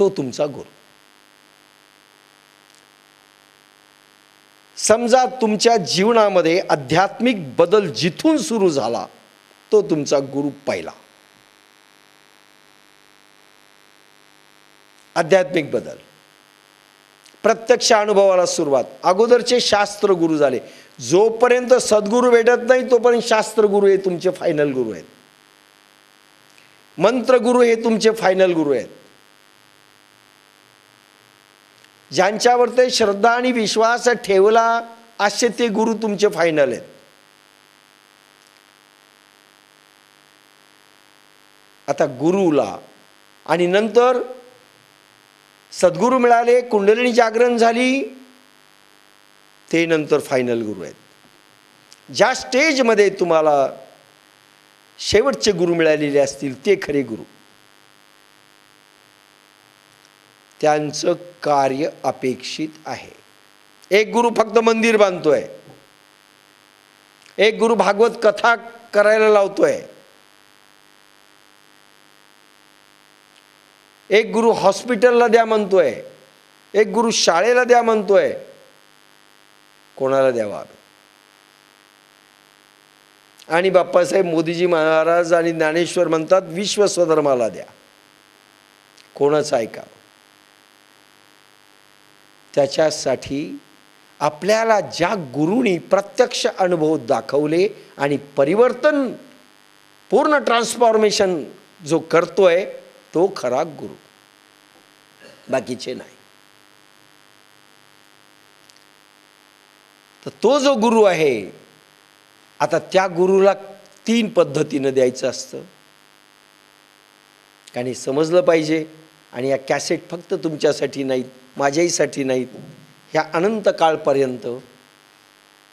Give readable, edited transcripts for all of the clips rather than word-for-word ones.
तो तुमचा गुरु. समजा तुमच्या जीवनामध्ये आध्यात्मिक बदल जिथून सुरू झाला तो तुमचा गुरु पहिला. आध्यात्मिक बदल, प्रत्यक्ष अनुभवाला सुरुवात. अगोदरचे शास्त्र गुरु झाले. जोपर्यंत सद्गुरू भेटत नाही तोपर्यंत शास्त्र गुरु हे तुमचे फायनल गुरु आहेत. मंत्र गुरु हे तुमचे फायनल गुरु आहेत. ज्यांच्यावर ते श्रद्धा आणि विश्वास ठेवला असे ते गुरु तुमचे फायनल आहेत. आता गुरुला आणि नंतर सद्गुरू मिळाले, कुंडलिनी जागरण झाली, ते नंतर फायनल गुरु आहेत. ज्या स्टेजमध्ये तुम्हाला शेवटचे गुरु मिळालेले असतील ते खरे गुरु. त्यांचं कार्य अपेक्षित आहे. एक गुरु फक्त मंदिर बांधतोय, एक गुरु भागवत कथा करायला लावतोय, एक गुरु हॉस्पिटलला द्या म्हणतोय, एक गुरु शाळेला द्या म्हणतोय. कोणाला द्यावा? आणि बाप्पासाहेब मोदीजी महाराज आणि ज्ञानेश्वर म्हणतात विश्व स्वधर्माला द्या. कोणाचं ऐकावं? त्याच्यासाठी आपल्याला ज्या गुरुनी प्रत्यक्ष अनुभव दाखवले आणि परिवर्तन, पूर्ण ट्रान्सफॉर्मेशन जो करतोय तो खरा गुरु, बाकीचे नाही. तर तो जो गुरु आहे, आता त्या गुरुला 3 पद्धतीनं द्यायचं असतं. आणि समजलं पाहिजे. आणि या कॅसेट फक्त तुमच्यासाठी नाहीत, माझ्याहीसाठी नाहीत, ह्या अनंत काळपर्यंत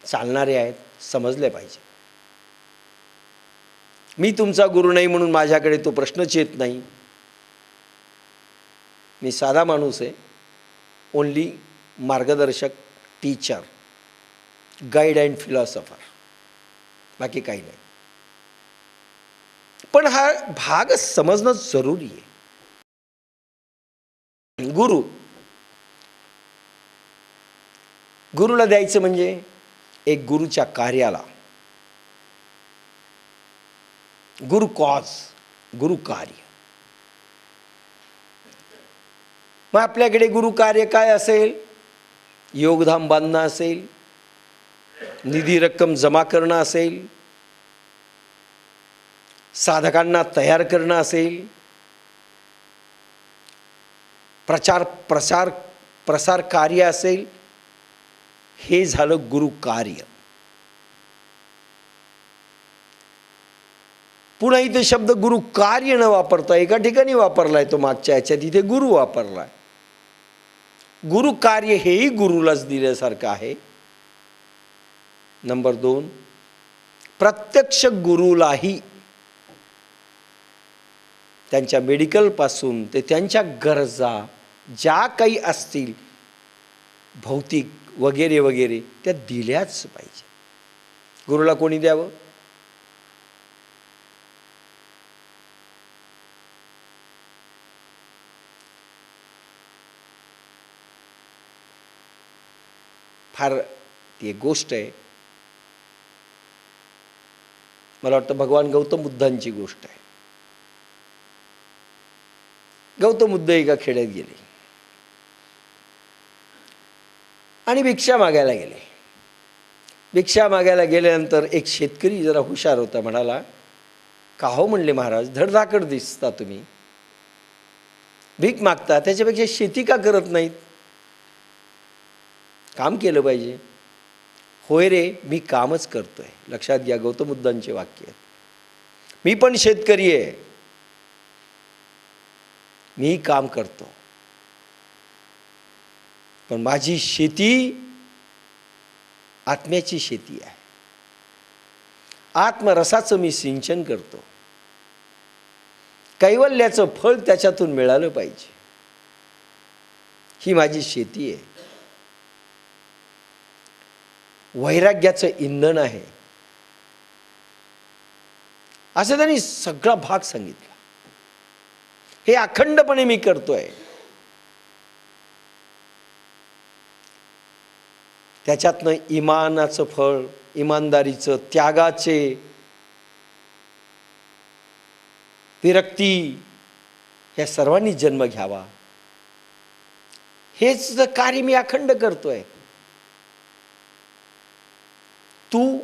चालणारे आहेत. समजले पाहिजे. मी तुमचा गुरु नाही म्हणून माझ्याकडे तो प्रश्नच येत नाही. मी साधा माणूस आहे. ओनली मार्गदर्शक, टीचर, गाईड अँड फिलॉसॉफर, बाकी काही नाही. पण हा भाग समजणं जरुरी आहे. गुरुला द्यायचं म्हणजे एक गुरुच्या कार्याला, गुरु कॉज, गुरु कार्य. मग आपल्याकडे गुरु कार्य काय असेल? योगधाम बांधणं असेल, निधी रक्कम जमा करणं असेल, साधकांना तयार करणं असेल, प्रसार कार्य असेल. हे झालं गुरु कार्य. पुन्हा इथे शब्द गुरु कार्य न वापरता एका ठिकाणी वापरलाय तो, मागच्या याच्यात इथे गुरु वापरलाय. गुरु कार्य हेही गुरुलाच दिल्यासारखं आहे. नंबर 2, प्रत्यक्ष गुरुलाही त्यांच्या मेडिकलपासून ते त्यांच्या गरजा ज्या काही असतील भौतिक वगैरे वगैरे त्या दिल्याच पाहिजे. गुरुला कोणी द्यावं? फार ती एक गोष्ट आहे. मला वाटतं भगवान गौतम बुद्धांची गोष्ट आहे. गौतम बुद्ध एका खेड्यात गेले आणि भिक्षा मागायला गेले. भिक्षा मागायला गेल्यानंतर एक शेतकरी जरा हुशार होता, म्हणाला, का हो म्हणले महाराज, धडधाकड दिसता तुम्ही, भीक मागता, त्याच्यापेक्षा शेती का करत नाहीत? काम केलं पाहिजे. होय रे, मी कामच करतोय. लक्षात घ्या, गौतम बुद्धांचे वाक्य आहेत. मी पण शेतकरी आहे, मी काम करतो, पण माझी शेती आत्म्याची शेती आहे. आत्मरसाचं मी सिंचन करतो. कैवल्याचं फळ त्याच्यातून मिळालं पाहिजे. ही माझी शेती आहे. वैराग्याचं इंधन आहे. असं त्यांनी सगळा भाग सांगितला. हे अखंडपणे मी करतोय. त्याच्यातनं इमानाचं फळ, इमानदारीचं, त्यागाचे, विरक्ती, ह्या सर्वांनी जन्म घ्यावा. हेच कार्य मी अखंड करतोय. तू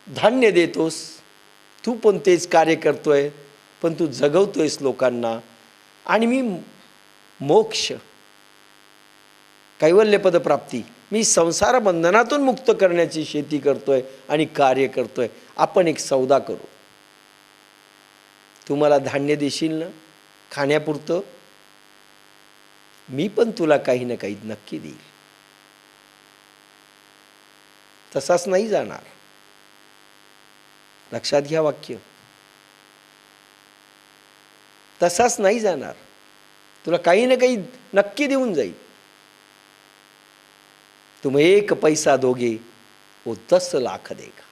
धान्य देतोस, तू पण तेच कार्य करतोय, पण तू जगवतोयस लोकांना. आणि मी मोक्ष, कैवल्यपद प्राप्ती, मी संसार बंधनातून मुक्त करण्याची शेती करतोय आणि कार्य करतोय. आपण एक सौदा करू. तू मला धान्य देशील ना खाण्यापुरतं, मी पण तुला काही ना काही नक्की देईल. तसाच नाही जाणार. लक्षात घ्या वाक्य. तसाच नाही जाणार. तुला काही ना काही नक्की देऊन जाईल. तुम एक पैसा दोगे वो 10 लाख देगा.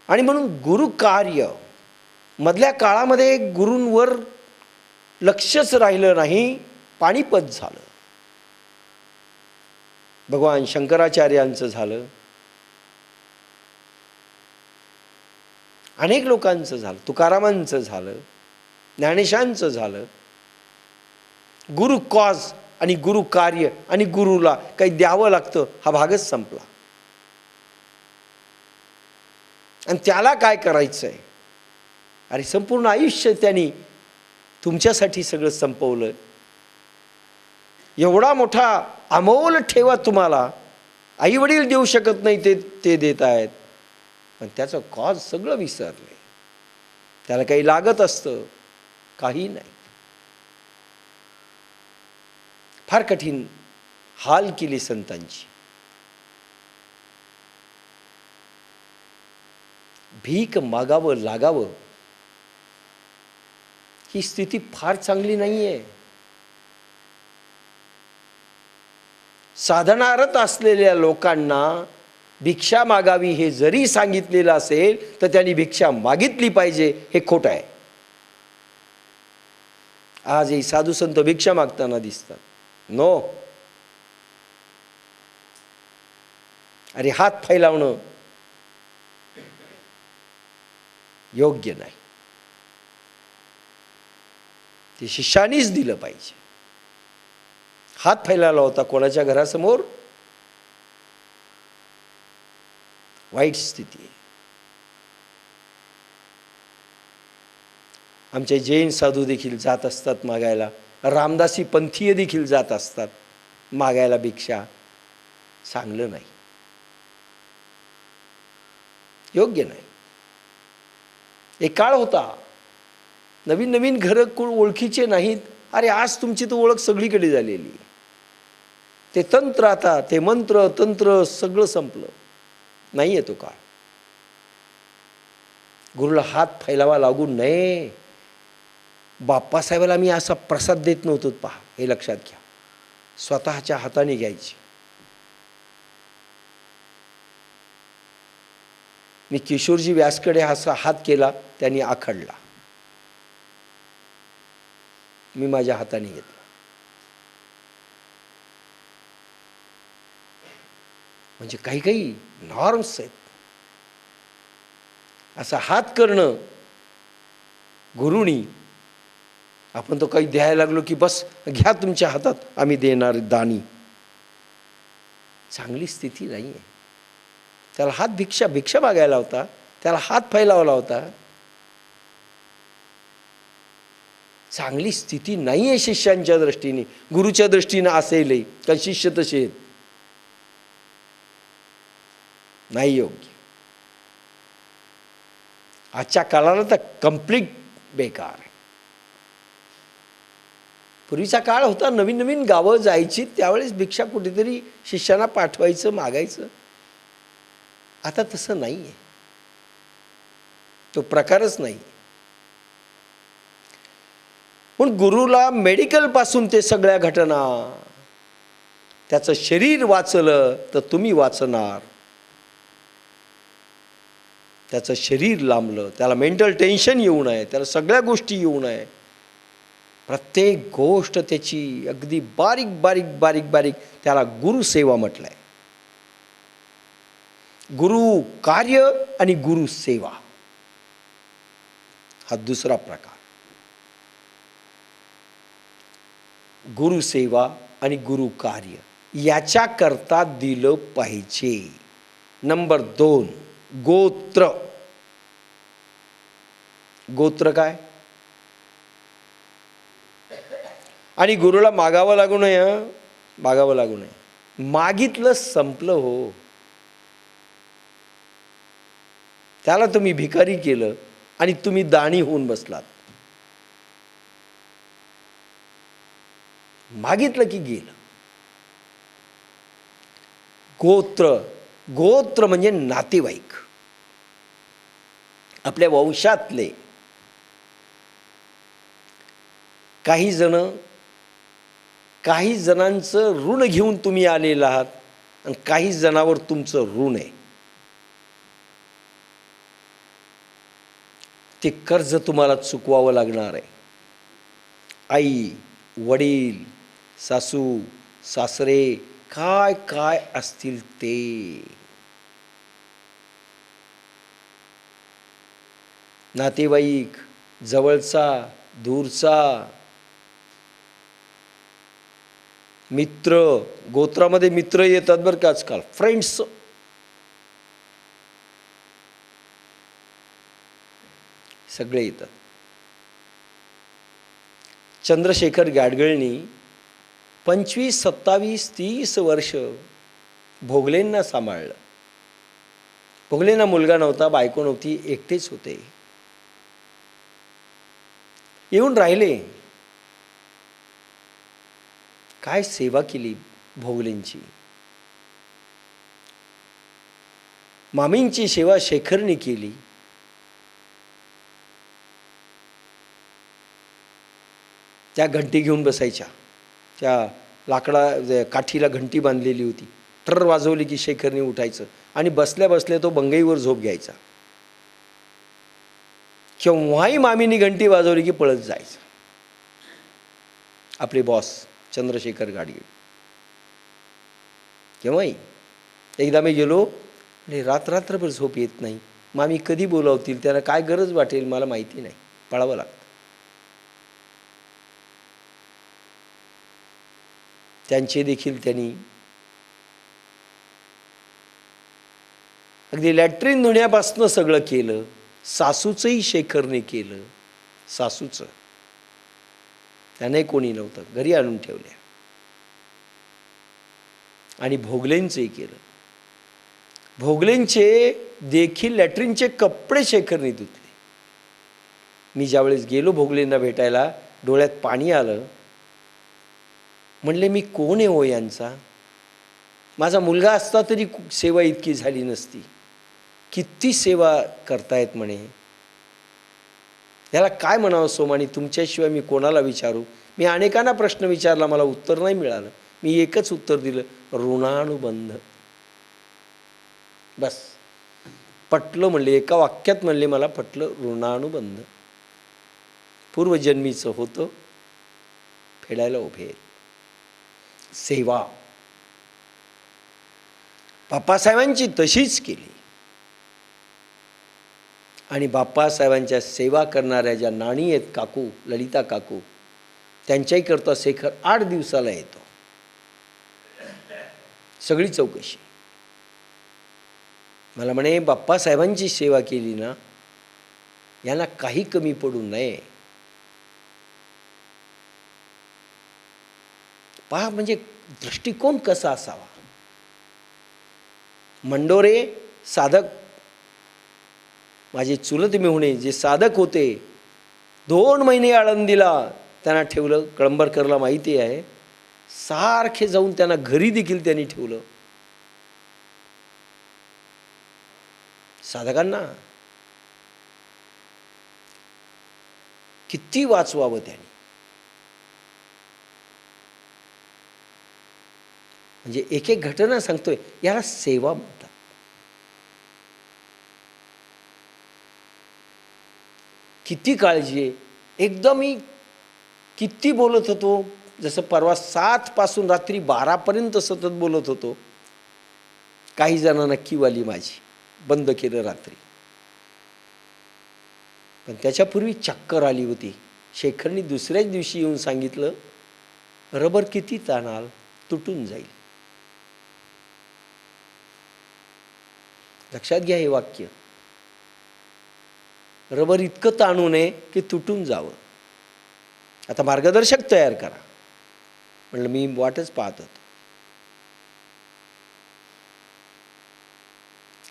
आणि म्हणून गुरु कार्य मधल्या काळामध्ये गुरूंवर लक्षच राहिलं नाही, पाणीपत झालं. भगवान शंकराचार्यांचं झालं, अनेक लोकांचं झालं, तुकारामांचं झालं, ज्ञानेशांचं झालं. गुरु कॉज आणि गुरु कार्य आणि गुरुला काही द्यावं लागतं हा भागच संपला. आणि त्याला काय करायचं आहे? अरे संपूर्ण आयुष्य त्यांनी तुमच्यासाठी सगळं संपवलं. एवढा मोठा अमोल ठेवा तुम्हाला आई वडील देऊ शकत नाही, ते देत आहेत. पण त्याचं कॉज सगळं विसरले. त्याला काही लागत असतं? काही नाही. फार कठीण हाल केली संतांची. भीक मागावं लागावं ही स्थिती फार चांगली नाहीये. साधनारत असलेल्या लोकांना भिक्षा मागावी हे जरी सांगितलेलं असेल तर त्यांनी भिक्षा मागितली पाहिजे हे खोटं आहे. आजही साधू संत भिक्षा मागताना दिसतात. नो. अरे हात फैलावणं योग्य नाही. ते शिष्यानीच दिलं पाहिजे. हात फैलावला होता कोणाच्या घरासमोर, वाईट स्थिती आहे. आमचे जैन साधू देखील जात असतात मागायला, रामदासी पंथीय देखील जात असतात मागायला भिक्षा. चांगलं नाही, योग्य नाही. एक काळ होता नवीन नवीन घरं कोण ओळखीचे नाहीत. अरे आज तुमची तर ओळख सगळीकडे झालेली. ते तंत्र आता, ते मंत्र तंत्र सगळं संपलं. नाही आहे तो काळ. गुरुला हात फैलावा लागू नये. बाप्पासाहेबाला मी असा प्रसाद देत नव्हतो, पहा हे लक्षात घ्या. स्वतःच्या हाताने घ्यायची. मी किशोरजी व्यासकडे असा हात केला, त्यांनी आखडला. मी माझ्या हाताने घेतला. म्हणजे काही काही नॉर्म्स आहेत. असा हात करणं गुरुनी, आपण तो काही द्यायला लागलो की बस घ्या तुमच्या हातात आम्ही देणार दानी. चांगली स्थिती नाही आहे. त्याला हात भिक्षा मागायला होता, त्याला हात फैलावला होता. चांगली स्थिती नाही आहे शिष्यांच्या दृष्टीने. गुरुच्या दृष्टीने असेलही, कारण शिष्य तसे आहेत. नाही योग्य. आजच्या काळाला तर कम्प्लीट बेकार आहे. पूर्वीचा काळ होता, नवीन नवीन गावं जायची, त्यावेळेस भिक्षा कुठेतरी शिष्यांना पाठवायचं, मागायचं. आता तसं नाही आहे, तो प्रकारच नाही. पण गुरुला मेडिकल पासून ते सगळ्या घटना, त्याचं शरीर वाचलं तर तुम्ही वाचणार. त्याचं शरीर लांबलं, त्याला मेंटल टेन्शन येऊ नये, त्याला सगळ्या गोष्टी येऊ नये, प्रत्येक गोष्ट त्याची अगदी बारीक बारीक बारीक बारीक, त्याला गुरुसेवा म्हटलंय. गुरु कार्य आणि गुरु सेवा हा दुसरा प्रकार. गुरुसेवा आणि गुरु कार्य याच्याकरता दिलं पाहिजे. नंबर 2, गोत्र. गोत्र काय? आणि गुरुला मागावं लागू नये, मागावं लागू नये. मागितलं संपलं हो. त्याला तुम्ही भिकारी केलं आणि तुम्ही दाणी होऊन बसलात. मागितलं की गेलं. गोत्र, गोत्र म्हणजे नातेवाईक, आपल्या वंशातले. काही जणांचं ऋण घेऊन तुम्ही आलेला आहात आणि काही जणांवर तुमचं ऋण आहे. ते कर्ज तुम्हाला चुकवावं लागणार आहे. आई, वडील, सासू, सासरे काय काय असतील ते. नातेवाईक, जवळचा, दूरचा, मित्र. गोत्रामध्ये मित्र येतात बरं का आजकाल, फ्रेंड्स. सगळे येतात. चंद्रशेखर गाडगिळनी 25, 27, 30 वर्ष भोगलेंना सांभाळलं. भोगलेंना मुलगा नव्हता, बायको नव्हती, एकटेच होते. येऊन राहिले. काय सेवा केली भोगलेंची. मामींची सेवा शेखरने केली. त्या घंटी घेऊन बसायच्या. त्या काठीला घंटी बांधलेली होती. ट्र वाजवली की शेखरने उठायचं आणि बसल्या बसल्या तो बंगईवर झोप घ्यायचा. केव्हाही मामीनी घंटी वाजवली की पळत जायचं. आपले बॉस चंद्रशेखर गाडगिळ. केव्हाही. एकदा मी गेलो आणि रात्रभर झोप येत नाही. मामी कधी बोलावतील, त्याला काय गरज वाटेल मला माहिती नाही, पळावं लागतं. त्यांचे देखील त्यांनी अगदी लॅट्रिन धुण्यापासनं सगळं केलं. सासूचंही शेखरने केलं. सासूचं त्याने कोणी नव्हतं, घरी आणून ठेवल्या. आणि भोगलेंचंही केलं. भोगलेंचे देखील लॅट्रिनचे कपडे शेखरने धुतले. मी ज्यावेळेस गेलो भोगलेंना भेटायला, डोळ्यात पाणी आलं. म्हणले मी कोण आहे हो यांचा? माझा मुलगा असता तरी सेवा इतकी झाली नसती. किती सेवा करतायत म्हणे. याला काय म्हणावं सोमानी, तुमच्याशिवाय मी कोणाला विचारू? मी अनेकांना प्रश्न विचारला, मला उत्तर नाही मिळालं. मी एकच उत्तर दिलं, ऋणानुबंध. बस पटलं म्हणले, एका वाक्यात म्हणले मला पटलं, ऋणानुबंध. पूर्वजन्मीचं होतं, फेडायला उभे. सेवा बाप्पासाहेबांची तशीच केली. आणि बाप्पासाहेबांच्या सेवा करणाऱ्या ज्या नाणी आहेत काकू, ललिता काकू, त्यांच्याही करता शेखर 8 दिवसाला येतो. सगळी चौकशी. मला म्हणे बाप्पासाहेबांची सेवा केली ना, यांना काही कमी पडू नये. पहा म्हणजे दृष्टिकोन कसा असावा. मंडोरे साधक, माझे चुलत मेहुणे जे साधक होते, 2 महिने आळंदीला त्यांना ठेवलं. कळंबरकरला माहिती आहे, सारखे जाऊन त्यांना घरी देखील त्यांनी ठेवलं. साधकांना किती वाचवावं त्यांनी. म्हणजे एक एक घटना सांगतोय, याला सेवा म्हणतात. किती काळजी आहे. एकदा मी किती बोलत होतो, जसं परवा 7 पासून रात्री 12 पर्यंत सतत बोलत होतो. काही जणांना कीव आली माझी, बंद केलं रात्री. पण त्याच्यापूर्वी चक्कर आली होती. शेखरनी दुसऱ्याच दिवशी येऊन सांगितलं, रबर किती ताणाल, तुटून जाईल. लक्षात घ्या हे वाक्य. रबर इतकं ताणू नये की तुटून जावं. आता मार्गदर्शक तयार करा. म्हणलं मी वाटच पाहत होतो.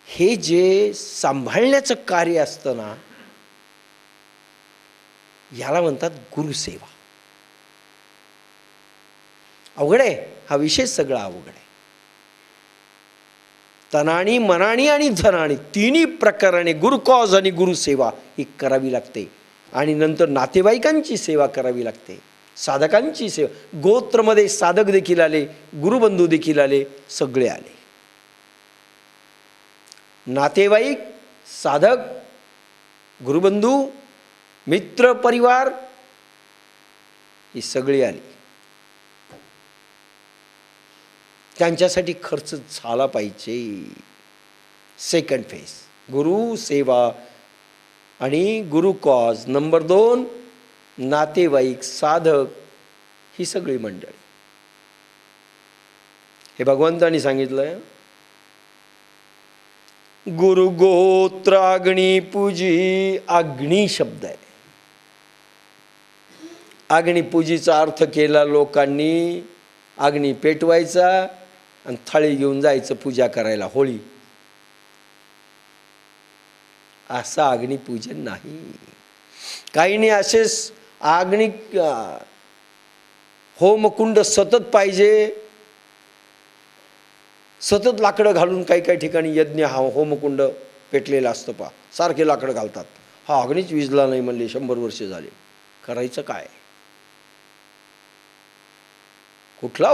हे जे सांभाळण्याचं कार्य असतं ना, याला म्हणतात गुरुसेवा. अवघड आहे हा विषय, सगळा अवघड आहे. तनानी मनानी आणि धनानी तिन्ही प्रकाराने गुरुकॉज आणि गुरुसेवा ही करावी लागते. आणि नंतर नातेवाईकांची सेवा करावी लागते, साधकांची सेवा. गोत्रमध्ये साधक देखील आले, गुरुबंधू देखील आले, सगळे आले. नातेवाईक, साधक, गुरुबंधू, मित्र परिवार ही सगळी आली. त्यांच्यासाठी खर्च झाला पाहिजे. सेकंड फेज गुरु सेवा आणि गुरु कॉज. नंबर 2 नातेवाईक, साधक ही सगळी मंडळी. हे भगवंतांनी सांगितलंय. गुरु गोत्र अग्नी पूजी. अग्नी शब्द आहे. अग्निपूजीचा अर्थ केला लोकांनी. अग्नी पेटवायचा आणि थाळी घेऊन जायचं पूजा करायला, होळी. असं अग्निपूजन नाही. काहींनी असेच अग्नि होमकुंड सतत पाहिजे, सतत लाकडं घालून काही काही ठिकाणी यज्ञ हा होमकुंड पेटलेला असतं पहा, सारखे लाकडं घालतात. हा अग्नीच विजला नाही म्हणले 100 वर्ष झाले. करायचं काय? कुठला